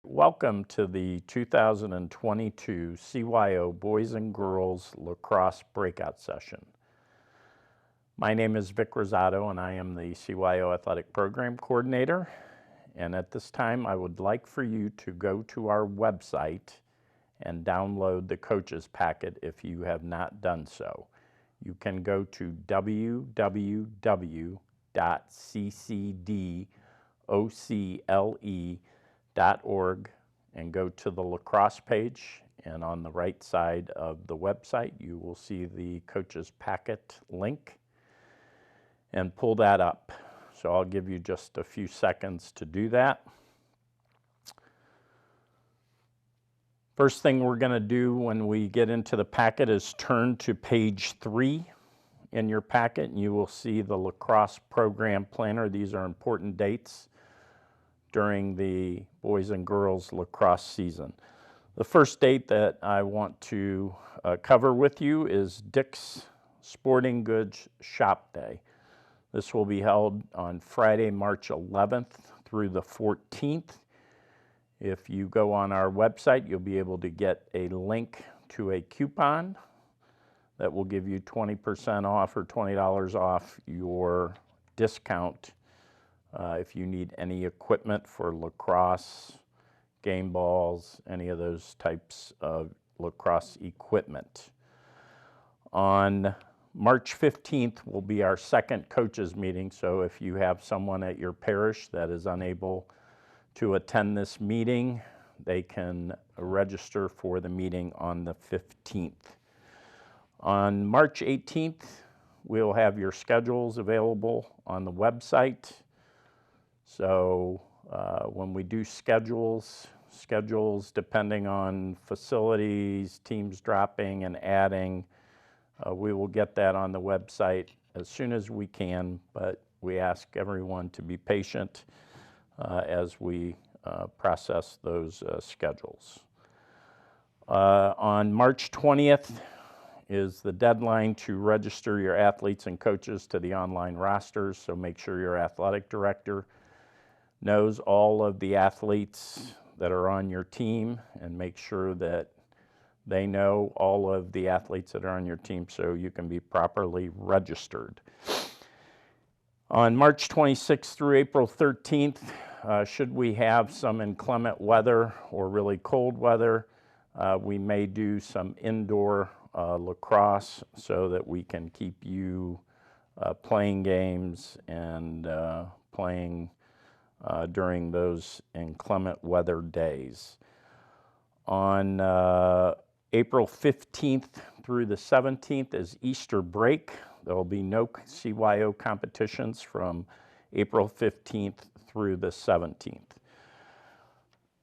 Welcome to the 2022 CYO Boys and Girls Lacrosse Breakout Session. My name is Vic Rosado and I am the CYO Athletic Program Coordinator. And at this time, I would like for you to go to our website and download the coaches packet if you have not done so. You can go to www.ccdocle.org and go to the lacrosse page, and on the right side of the website you will see the coaches packet link, and pull that up. So I'll give you just a few seconds to do that. First thing we're going to do when we get into the packet is turn to page 3 in your packet, and you will see the lacrosse program planner. These are important dates during the boys and girls lacrosse season. The first date that I want to cover with you is Dick's Sporting Goods Shop Day. This will be held on Friday, March 11th through the 14th. If you go on our website, you'll be able to get a link to a coupon that will give you 20% off or $20 off your discount if you need any equipment for lacrosse, game balls, any of those types of lacrosse equipment. On March 15th will be our second coaches meeting, so if you have someone at your parish that is unable to attend this meeting, they can register for the meeting on the 15th. On March 18th, we'll have your schedules available on the website. So when we do schedules depending on facilities, teams dropping and adding, we will get that on the website as soon as we can, but we ask everyone to be patient as we process those schedules. On March 20th is the deadline to register your athletes and coaches to the online rosters, so make sure your athletic director knows all of the athletes that are on your team, and make sure that they know all of the athletes that are on your team so you can be properly registered. On March 26th through April 13th, should we have some inclement weather or really cold weather, we may do some indoor lacrosse so that we can keep you playing games and playing during those inclement weather days. On April 15th through the 17th is Easter break. There will be no CYO competitions from April 15th through the 17th.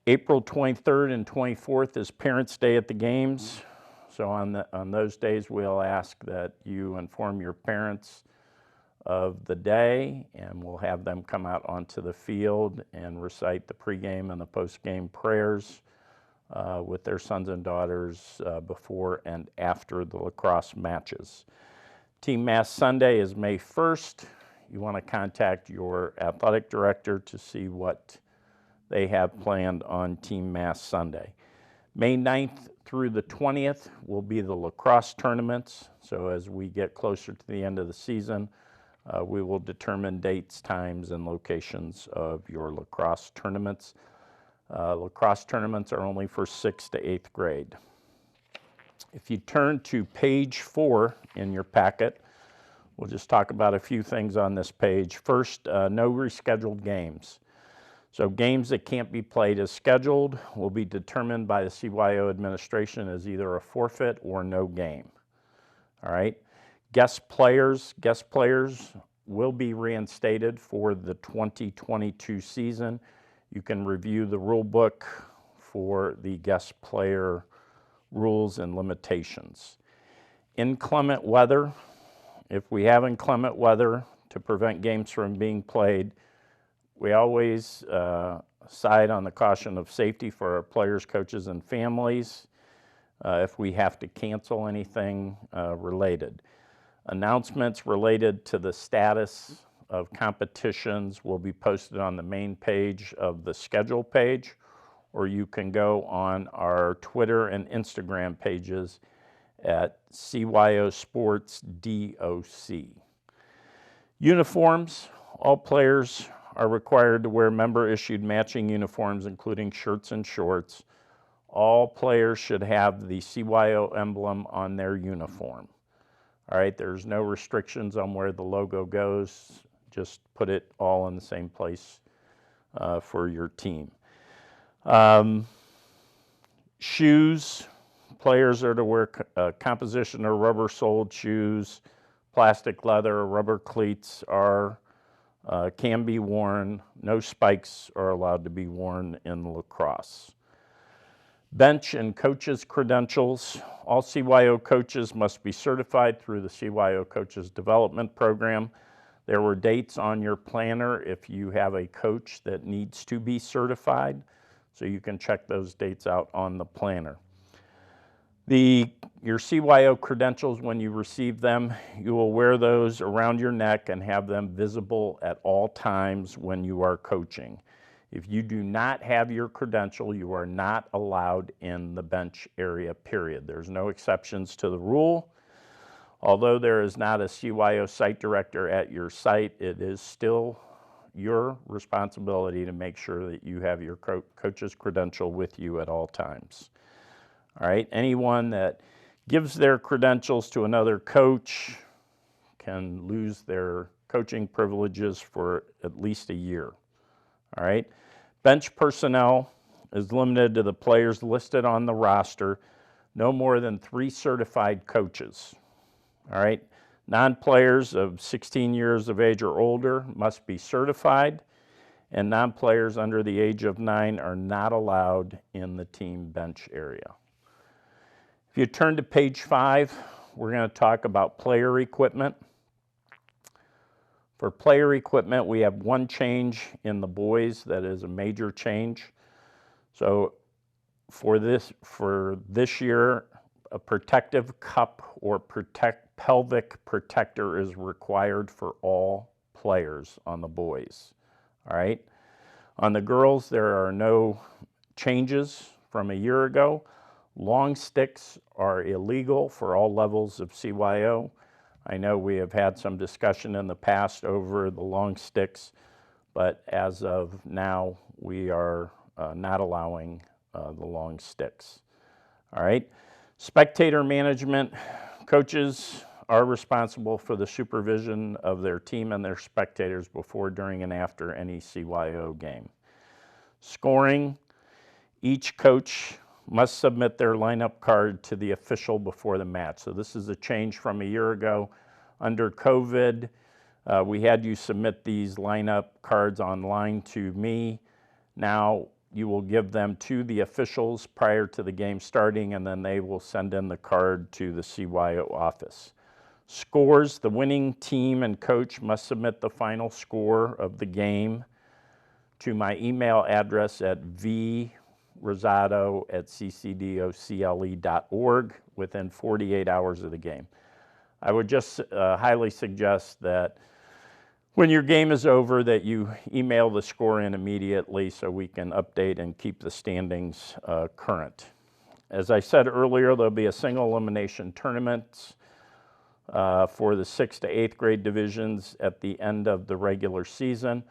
April 23rd and 24th is Parents' Day at the games. So on those days, we'll ask that you inform your parents of the day, and we'll have them come out onto the field and recite the pregame and the postgame prayers with their sons and daughters before and after the lacrosse matches. Team Mass Sunday is May 1st. You want to contact your athletic director to see what they have planned on Team Mass Sunday. May 9th through the 20th will be the lacrosse tournaments. So as we get closer to the end of the season, we will determine dates, times, and locations of your lacrosse tournaments. Lacrosse tournaments are only for 6th to 8th grade. If you turn to page 4 in your packet, we'll just talk about a few things on this page. First, no rescheduled games. So games that can't be played as scheduled will be determined by the CYO administration as either a forfeit or no game. All right. Guest players will be reinstated for the 2022 season. You can review the rule book for the guest player rules and limitations. Inclement weather. If we have inclement weather to prevent games from being played, we always side on the caution of safety for our players, coaches, and families if we have to cancel anything related. Announcements related to the status of competitions will be posted on the main page of the schedule page or you can go on our Twitter and Instagram pages at CYO Sports DOC. Uniforms. All players are required to wear member-issued matching uniforms, including shirts and shorts. All players should have the CYO emblem on their uniform. All right, there's no restrictions on where the logo goes. Just put it all in the same place for your team. Shoes. Players are to wear composition or rubber-soled shoes. Plastic, leather, or rubber cleats can be worn. No spikes are allowed to be worn in lacrosse. Bench and coaches' credentials. All CYO coaches must be certified through the CYO Coaches Development Program. There were dates on your planner if you have a coach that needs to be certified, so you can check those dates out on the planner. Your CYO credentials, when you receive them, you will wear those around your neck and have them visible at all times when you are coaching. If you do not have your credential, you are not allowed in the bench area, period. There's no exceptions to the rule. Although there is not a CYO site director at your site, it is still your responsibility to make sure that you have your coach's credential with you at all times. All right, anyone that gives their credentials to another coach can lose their coaching privileges for at least a year. All right, bench personnel is limited to the players listed on the roster, no more than 3 certified coaches. All right, non-players of 16 years of age or older must be certified, and non-players under the age of 9 are not allowed in the team bench area. If you turn to page 5, we're going to talk about player equipment. For player equipment, we have one change in the boys that is a major change. So for this year, a protective cup or pelvic protector is required for all players on the boys. All right. On the girls, there are no changes from a year ago. Long sticks are illegal for all levels of CYO. I know we have had some discussion in the past over the long sticks, but as of now, we are not allowing the long sticks. All right. Spectator management. Coaches are responsible for the supervision of their team and their spectators before, during, and after any CYO game. Scoring. Each coach must submit their lineup card to the official before the match. So this is a change from a year ago. Under COVID, we had you submit these lineup cards online to me. Now you will give them to the officials prior to the game starting, and then they will send in the card to the CYO office. Scores. The winning team and coach must submit the final score of the game to my email address at vrosado@ccdocle.org within 48 hours of the game. I would just highly suggest that when your game is over that you email the score in immediately so we can update and keep the standings current. As I said earlier, there'll be a single elimination tournament for the 6th to 8th grade divisions at the end of the regular season.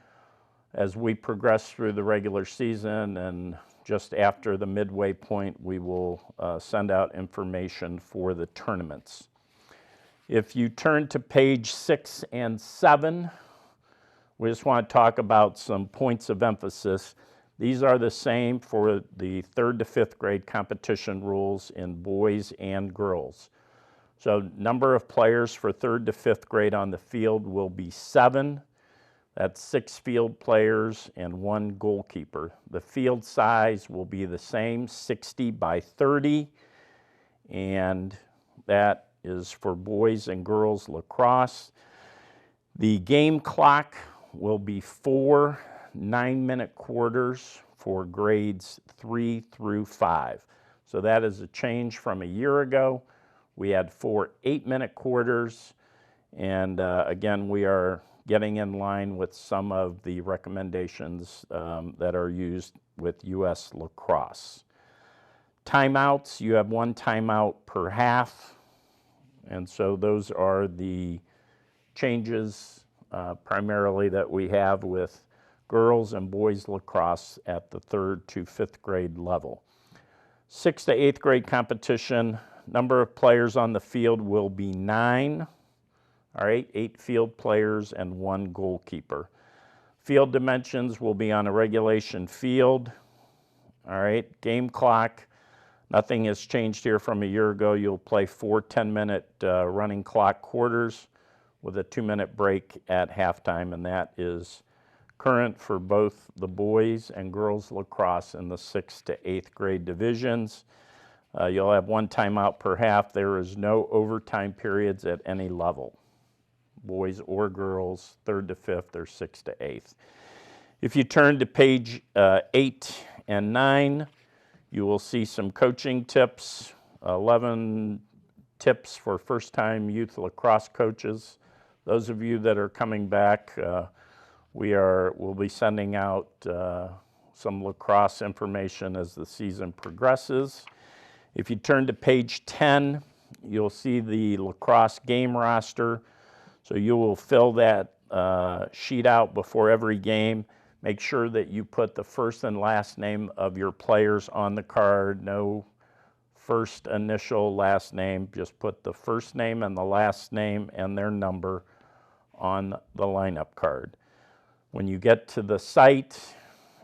As we progress through the regular season and just after the midway point, we will send out information for the tournaments. If you turn to page 6 and 7, we just want to talk about some points of emphasis. These are the same for the 3rd to 5th grade competition rules in boys and girls. So number of players for 3rd to 5th grade on the field will be 7. That's 6 field players and 1 goalkeeper. The field size will be the same, 60 by 30, and that is for boys and girls lacrosse. The game clock will be 4 9-minute quarters for grades 3 through 5. So that is a change from a year ago. We had 4 8-minute quarters, and again, we are getting in line with some of the recommendations that are used with U.S. Lacrosse. Timeouts, you have 1 timeout per half, and so those are the changes primarily that we have with girls and boys lacrosse at the 3rd to 5th grade level. 6th to 8th grade competition, number of players on the field will be 9. All right, 8 field players and 1 goalkeeper. Field dimensions will be on a regulation field. All right, game clock, nothing has changed here from a year ago. You'll play 4 10-minute running clock quarters with a 2-minute break at halftime, and that is current for both the boys and girls lacrosse in the 6th to 8th grade divisions. You'll have 1 timeout per half. There is no overtime periods at any level, boys or girls, 3rd to 5th or 6th to 8th. If you turn to page 8 and 9, you will see some coaching tips, 11 tips for first-time youth lacrosse coaches. Those of you that are coming back, we'll be sending out some lacrosse information as the season progresses. If you turn to page 10, you'll see the lacrosse game roster. So you will fill that sheet out before every game. Make sure that you put the first and last name of your players on the card. No first initial, last name. Just put the first name and the last name and their number on the lineup card. When you get to the site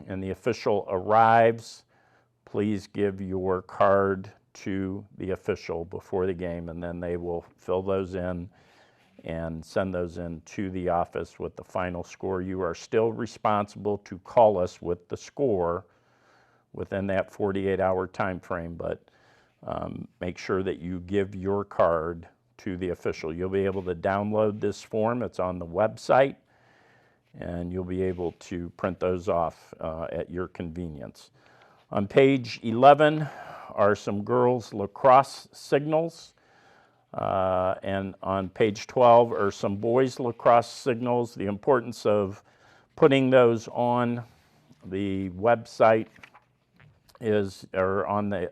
and the official arrives, please give your card to the official before the game, and then they will fill those in and send those in to the office with the final score. You are still responsible to call us with the score within that 48-hour time frame, but make sure that you give your card to the official. You'll be able to download this form. It's on the website, and you'll be able to print those off at your convenience. On page 11 are some girls lacrosse signals. And on page 12 are some boys lacrosse signals. The importance of putting those on the website is, or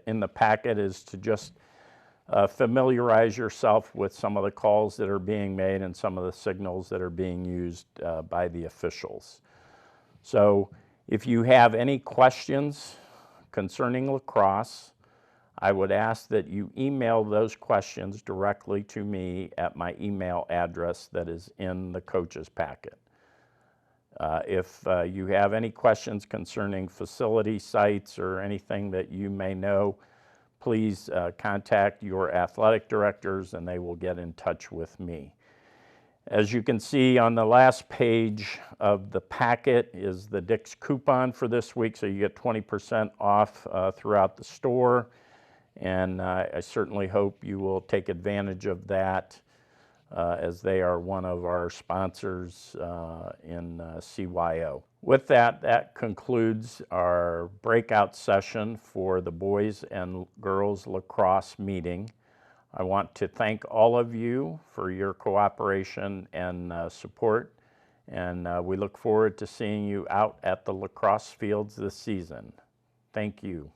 in the packet, is to just familiarize yourself with some of the calls that are being made and some of the signals that are being used by the officials. So if you have any questions concerning lacrosse, I would ask that you email those questions directly to me at my email address that is in the coach's packet. If you have any questions concerning facility sites or anything that you may know, please contact your athletic directors and they will get in touch with me. As you can see on the last page of the packet is the Dick's coupon for this week, so you get 20% off throughout the store. And I certainly hope you will take advantage of that as they are one of our sponsors in CYO. With that, that concludes our breakout session for the boys and girls lacrosse meeting. I want to thank all of you for your cooperation and support, and we look forward to seeing you out at the lacrosse fields this season. Thank you.